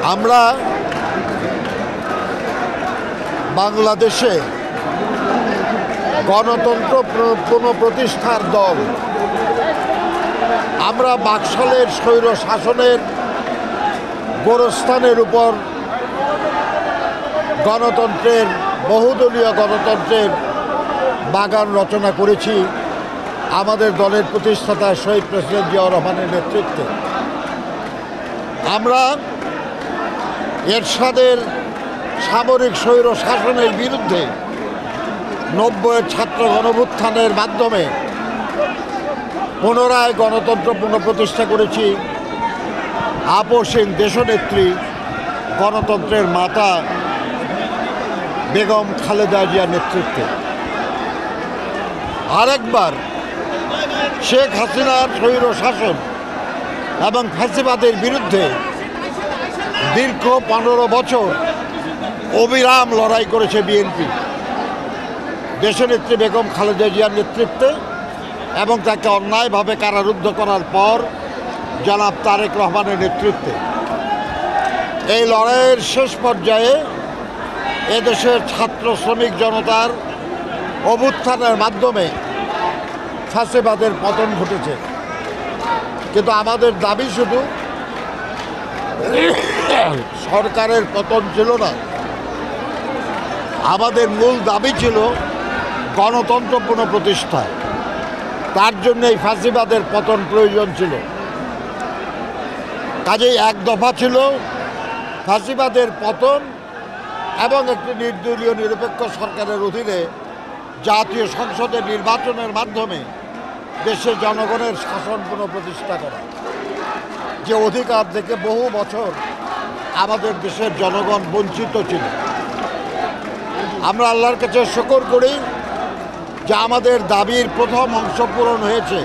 আমরা বাংলাদেশে গণতন্ত্র পুনঃপ্রতিষ্ঠার দল। আমরা বাকশালের স্বৈর শাসনের গোরস্থানের উপর গণতন্ত্রের বহুদলীয় গণতন্ত্রের বাগান রচনা করেছি আমাদের দলের প্রতিষ্ঠাতা শহীদ প্রেসিডেন্ট জিয়াউর রহমানের নেতৃত্বে। আমরা এরশাদের সামরিক স্বৈর শাসনের বিরুদ্ধে 90-এর ছাত্র গণভ্যুত্থানের মাধ্যমে পুনরায় গণতন্ত্র পুনঃপ্রতিষ্ঠা করেছি আপসহীন দেশনেত্রী গণতন্ত্রের মাতা বেগম খালেদা জিয়ার নেতৃত্বে। আরেকবার শেখ হাসিনার স্বৈর শাসন এবং ফ্যাসিবাদের বিরুদ্ধে দীর্ঘ 15 বছর অবিরাম লড়াই করেছে বিএনপি দেশনেত্রী বেগম খালেদা জিয়ার নেতৃত্বে, এবং তাকে অন্যায়ভাবে কারারুদ্ধ করার পর জনাব তারেক রহমানের নেতৃত্বে। এই লড়াইয়ের শেষ পর্যায়ে এদেশের ছাত্র শ্রমিক জনতার অভ্যুত্থানের মাধ্যমে ফ্যাসিবাদের পতন ঘটেছে। কিন্তু আমাদের দাবি শুধু সরকারের পতন ছিল না, আমাদের মূল দাবি ছিল গণতন্ত্র পুনঃপ্রতিষ্ঠা। তার জন্য এই ফ্যাসিবাদের পতন প্রয়োজন ছিল। কাজেই এক দফা ছিল ফ্যাসিবাদের পতন এবং একটি নির্দলীয় নিরপেক্ষ সরকারের অধীনে জাতীয় সংসদের নির্বাচনের মাধ্যমে দেশের জনগণের শাসন পুনঃপ্রতিষ্ঠা করা, যে অধিকার থেকে বহু বছর আমাদের দেশের জনগণ বঞ্চিত ছিল। আমরা আল্লাহর কাছে শুকর করি যে আমাদের দাবির প্রথম অংশ পূরণ হয়েছে।